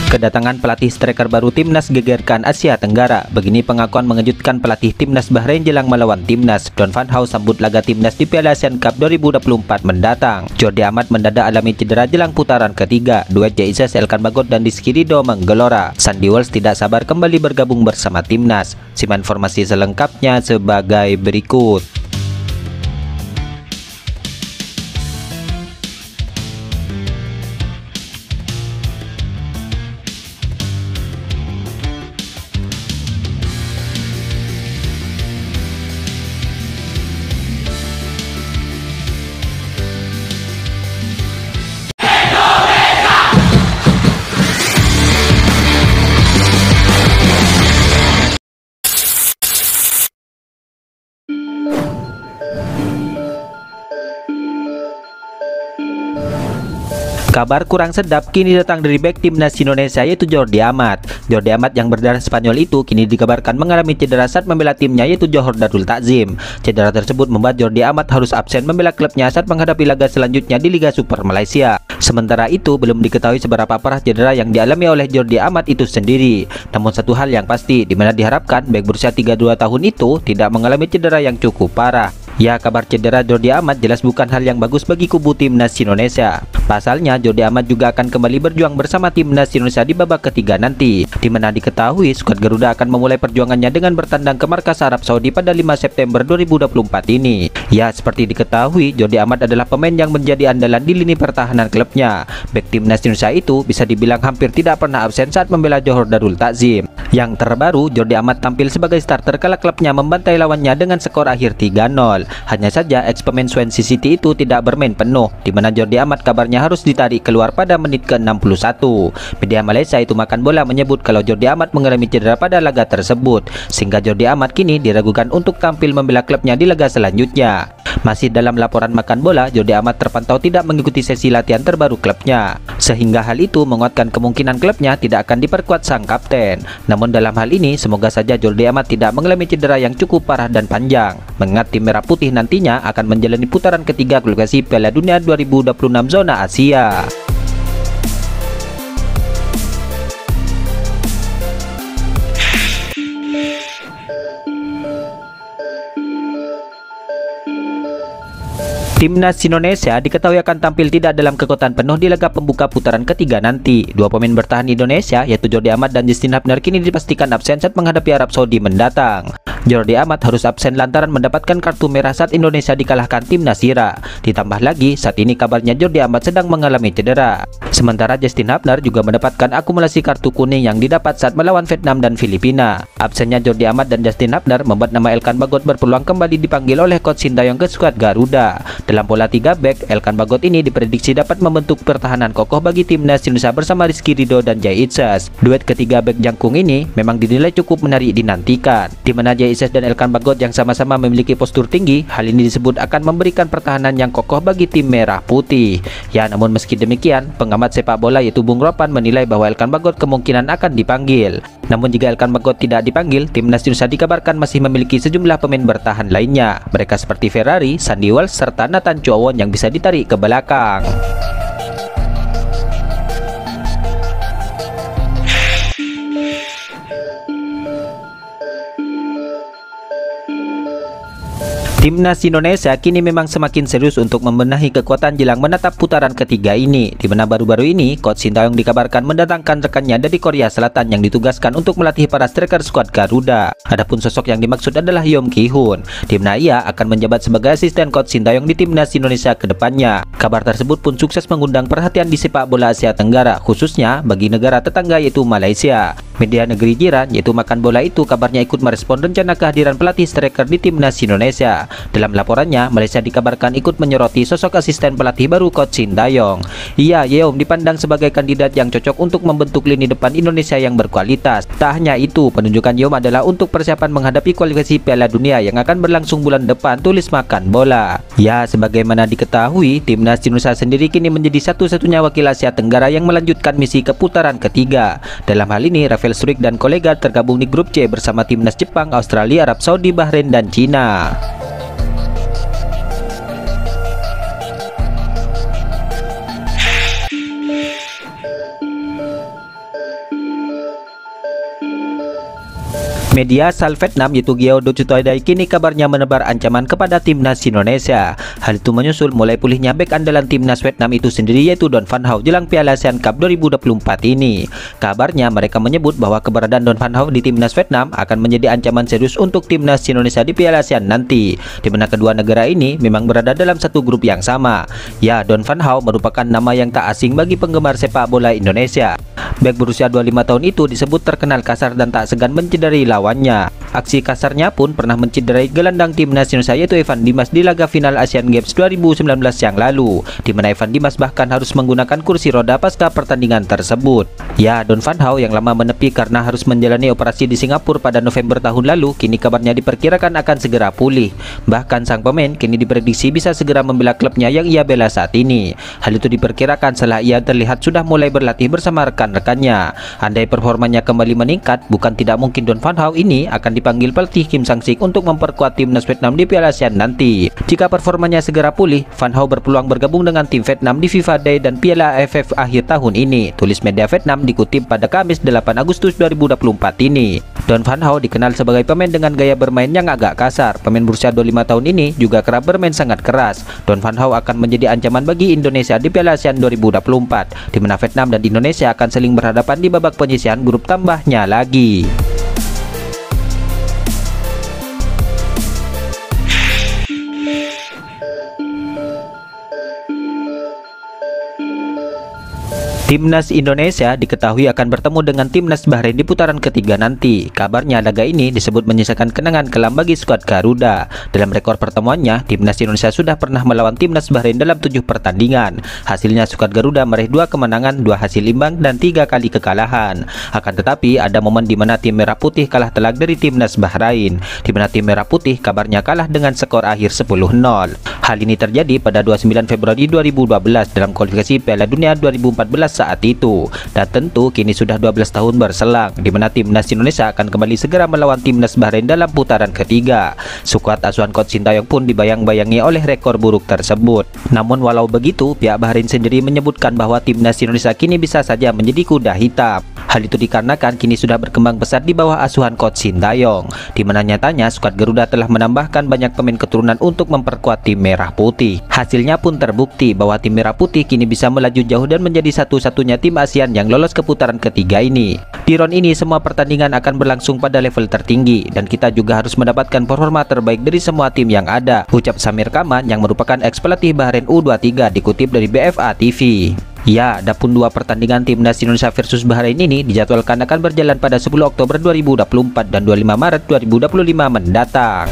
Kedatangan pelatih striker baru timnas gegerkan Asia Tenggara. Begini pengakuan mengejutkan pelatih timnas Bahrain jelang melawan timnas. Don Van Gaal sambut laga timnas di Piala Asian Cup 2024 mendatang. Jordi Amat mendadak alami cedera jelang putaran ketiga. Duet Jay Itzes, Elkan Bagot dan Rizky Ridho menggelora. Sandy Walsh tidak sabar kembali bergabung bersama timnas. Simak informasi selengkapnya sebagai berikut. Kabar kurang sedap kini datang dari bek timnas Indonesia yaitu Jordi Amat. Jordi Amat yang berdarah Spanyol itu kini dikabarkan mengalami cedera saat membela timnya yaitu Johor Darul Takzim. Cedera tersebut membuat Jordi Amat harus absen membela klubnya saat menghadapi laga selanjutnya di Liga Super Malaysia. Sementara itu belum diketahui seberapa parah cedera yang dialami oleh Jordi Amat itu sendiri. Namun satu hal yang pasti, di mana diharapkan bek berusia 32 tahun itu tidak mengalami cedera yang cukup parah. Ya, kabar cedera Jordi Amat jelas bukan hal yang bagus bagi kubu timnas Indonesia. Pasalnya, Jordi Amat juga akan kembali berjuang bersama timnas Indonesia di babak ketiga nanti, di mana diketahui skuad Garuda akan memulai perjuangannya dengan bertandang ke markas Arab Saudi pada 5 September 2024 ini. Ya, seperti diketahui, Jordi Amat adalah pemain yang menjadi andalan di lini pertahanan klubnya. Bek timnas Indonesia itu bisa dibilang hampir tidak pernah absen saat membela Johor Darul Takzim. Yang terbaru, Jordi Amat tampil sebagai starter kala klubnya membantai lawannya dengan skor akhir 3-0. Hanya saja ex pemain Swansea City itu tidak bermain penuh, di mana Jordi Amat kabarnya harus ditarik keluar pada menit ke-61. Media Malaysia itu Makan Bola menyebut kalau Jordi Amat mengalami cedera pada laga tersebut, sehingga Jordi Amat kini diragukan untuk tampil membela klubnya di laga selanjutnya. Masih dalam laporan Makan Bola, Jordi Amat terpantau tidak mengikuti sesi latihan terbaru klubnya, sehingga hal itu menguatkan kemungkinan klubnya tidak akan diperkuat sang kapten. Namun dalam hal ini, semoga saja Jordi Amat tidak mengalami cedera yang cukup parah dan panjang, mengingat tim Merah Putih nantinya akan menjalani putaran ketiga kualifikasi Piala Dunia 2026 zona Asia. Timnas Indonesia diketahui akan tampil tidak dalam kekuatan penuh di laga pembuka putaran ketiga nanti. Dua pemain bertahan Indonesia yaitu Jordi Amat dan Justin Hubner kini dipastikan absen saat menghadapi Arab Saudi mendatang. Jordi Amat harus absen lantaran mendapatkan kartu merah saat Indonesia dikalahkan timnas Ira. Ditambah lagi saat ini kabarnya Jordi Amat sedang mengalami cedera. Sementara Justin Hubner juga mendapatkan akumulasi kartu kuning yang didapat saat melawan Vietnam dan Filipina. Absennya Jordi Amat dan Justin Hubner membuat nama Elkan Bagot berpeluang kembali dipanggil oleh coach Sintayong ke skuad Garuda. Dalam pola 3 back, Elkan Bagot ini diprediksi dapat membentuk pertahanan kokoh bagi timnas Indonesia bersama Rizky Ridho dan Jay Itzes. Duet ketiga back jangkung ini memang dinilai cukup menarik dinantikan, di mana Jay Itzes dan Elkan Bagot yang sama-sama memiliki postur tinggi. Hal ini disebut akan memberikan pertahanan yang kokoh bagi tim Merah Putih. Ya, namun meski demikian, pengamat sepak bola yaitu Bung Ropan menilai bahwa Elkan Bagot kemungkinan akan dipanggil. Namun jika Elkan Bagot tidak dipanggil, timnas Indonesia dikabarkan masih memiliki sejumlah pemain bertahan lainnya. Mereka seperti Ferrari, Sandy Walsh, serta Nathan Chow yang bisa ditarik ke belakang. Timnas Indonesia kini memang semakin serius untuk membenahi kekuatan jelang menatap putaran ketiga ini, di mana baru-baru ini coach Sintayong dikabarkan mendatangkan rekannya dari Korea Selatan yang ditugaskan untuk melatih para striker skuad Garuda. Adapun sosok yang dimaksud adalah Yeom Ki-hoon, di mana ia akan menjabat sebagai asisten coach Sintayong di timnas Indonesia ke depannya. Kabar tersebut pun sukses mengundang perhatian di sepak bola Asia Tenggara, khususnya bagi negara tetangga yaitu Malaysia. Media negeri jiran yaitu Makan Bola itu kabarnya ikut merespon rencana kehadiran pelatih striker di timnas Indonesia. Dalam laporannya, Malaysia dikabarkan ikut menyoroti sosok asisten pelatih baru coach Sintayong. Ia, Yeom, dipandang sebagai kandidat yang cocok untuk membentuk lini depan Indonesia yang berkualitas. Tak hanya itu, penunjukan Yeom adalah untuk persiapan menghadapi kualifikasi Piala Dunia yang akan berlangsung bulan depan, tulis Makan Bola. Ya, sebagaimana diketahui, timnas Indonesia sendiri kini menjadi satu-satunya wakil Asia Tenggara yang melanjutkan misi ke putaran ketiga. Dalam hal ini, Rafael Struijk dan kolega tergabung di grup C bersama timnas Jepang, Australia, Arab Saudi, Bahrain, dan Cina. Media asal Vietnam yaitu Gyeodo Chutodai kini kabarnya menebar ancaman kepada timnas Indonesia. Hal itu menyusul mulai pulihnya bek andalan timnas Vietnam itu sendiri yaitu Don Van Hau jelang Piala ASEAN Cup 2024 ini. Kabarnya mereka menyebut bahwa keberadaan Don Van Hau di timnas Vietnam akan menjadi ancaman serius untuk timnas Indonesia di Piala ASEAN nanti, di mana kedua negara ini memang berada dalam satu grup yang sama. Ya, Don Van Hau merupakan nama yang tak asing bagi penggemar sepak bola Indonesia. Bek berusia 25 tahun itu disebut terkenal kasar dan tak segan mencederai lawannya. Aksi kasarnya pun pernah mencederai gelandang timnas Indonesia yaitu Evan Dimas di laga final Asian Games 2019 yang lalu, di mana Evan Dimas bahkan harus menggunakan kursi roda pasca pertandingan tersebut. Ya, Don Van Hau yang lama menepi karena harus menjalani operasi di Singapura pada November tahun lalu, kini kabarnya diperkirakan akan segera pulih. Bahkan sang pemain kini diprediksi bisa segera membela klubnya yang ia bela saat ini. Hal itu diperkirakan setelah ia terlihat sudah mulai berlatih bersama rekan-rekannya. Andai performanya kembali meningkat, bukan tidak mungkin Don Van Hau ini akan dipanggil pelatih Kim Sang-sik untuk memperkuat timnas Vietnam di Piala ASEAN nanti. Jika performanya segera pulih, Van Hau berpeluang bergabung dengan tim Vietnam di FIFA Day dan Piala AFF akhir tahun ini, tulis media Vietnam dikutip pada Kamis 8 Agustus 2024 ini. Don Van Hau dikenal sebagai pemain dengan gaya bermain yang agak kasar. Pemain berusia 25 tahun ini juga kerap bermain sangat keras. Don Van Hau akan menjadi ancaman bagi Indonesia di Piala ASEAN 2024, di mana Vietnam dan Indonesia akan saling berhadapan di babak penyisihan grup tambahnya lagi. Timnas Indonesia diketahui akan bertemu dengan timnas Bahrain di putaran ketiga nanti. Kabarnya laga ini disebut menyisakan kenangan kelam bagi skuad Garuda. Dalam rekor pertemuannya, timnas Indonesia sudah pernah melawan timnas Bahrain dalam 7 pertandingan. Hasilnya skuad Garuda meraih 2 kemenangan, 2 hasil imbang, dan 3 kali kekalahan. Akan tetapi ada momen di mana tim Merah Putih kalah telak dari timnas Bahrain, di mana tim Merah Putih kabarnya kalah dengan skor akhir 10-0. Hal ini terjadi pada 29 Februari 2012 dalam kualifikasi Piala Dunia 2014 saat itu, dan tentu kini sudah 12 tahun berselang, di mana timnas Indonesia akan kembali segera melawan timnas Bahrain dalam putaran ketiga. Skuad asuhan Coach Sintayong pun dibayang-bayangi oleh rekor buruk tersebut. Namun walau begitu, pihak Bahrain sendiri menyebutkan bahwa timnas Indonesia kini bisa saja menjadi kuda hitam. Hal itu dikarenakan kini sudah berkembang pesat di bawah asuhan Coach Sintayong, di mana nyatanya skuad Garuda telah menambahkan banyak pemain keturunan untuk memperkuat tim Merah Putih. Hasilnya pun terbukti bahwa tim Merah Putih kini bisa melaju jauh dan menjadi satu-satunya tim ASEAN yang lolos ke putaran ketiga ini. Di round ini semua pertandingan akan berlangsung pada level tertinggi dan kita juga harus mendapatkan performa terbaik dari semua tim yang ada, ucap Samir Kaman yang merupakan ex pelatih Bahrain U23 dikutip dari BFA TV. Ya, adapun 2 pertandingan timnas Indonesia versus Bahrain ini dijadwalkan akan berjalan pada 10 Oktober 2024 dan 25 Maret 2025 mendatang.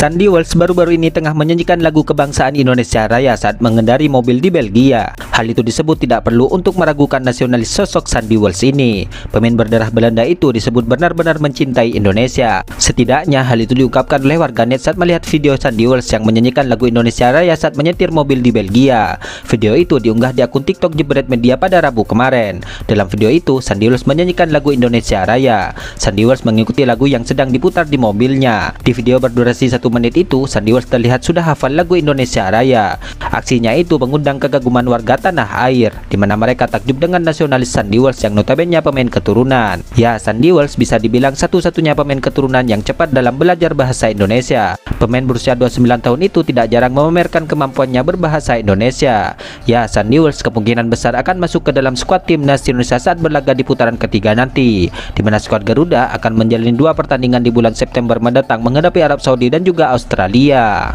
Sandy Walsh baru-baru ini tengah menyanyikan lagu kebangsaan Indonesia Raya saat mengendari mobil di Belgia. Hal itu disebut tidak perlu untuk meragukan nasionalis sosok Sandy Walsh ini. Pemain berdarah Belanda itu disebut benar-benar mencintai Indonesia. Setidaknya hal itu diungkapkan oleh warganet saat melihat video Sandy Walsh yang menyanyikan lagu Indonesia Raya saat menyetir mobil di Belgia. Video itu diunggah di akun TikTok Jebret Media pada Rabu kemarin. Dalam video itu, Sandy Walsh menyanyikan lagu Indonesia Raya. Sandy Walsh mengikuti lagu yang sedang diputar di mobilnya. Di video berdurasi 1 menit itu, Sandy Walsh terlihat sudah hafal lagu Indonesia Raya. Aksinya itu mengundang kegaguman warga tanah air, di mana mereka takjub dengan nasionalis Sandy Walsh yang notabene pemain keturunan. Ya, Sandy Walsh bisa dibilang satu-satunya pemain keturunan yang cepat dalam belajar bahasa Indonesia. Pemain berusia 29 tahun itu tidak jarang memamerkan kemampuannya berbahasa Indonesia. Ya, Sandy Walsh kemungkinan besar akan masuk ke dalam skuad timnas Indonesia saat berlaga di putaran ketiga nanti, di mana skuad Garuda akan menjalani 2 pertandingan di bulan September mendatang menghadapi Arab Saudi dan juga Australia.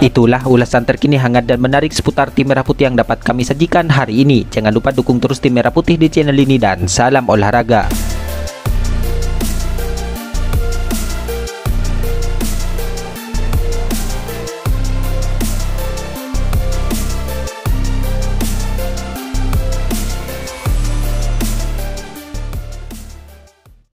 Itulah ulasan terkini hangat dan menarik seputar tim Merah Putih yang dapat kami sajikan hari ini. Jangan lupa dukung terus tim Merah Putih di channel ini dan salam olahraga.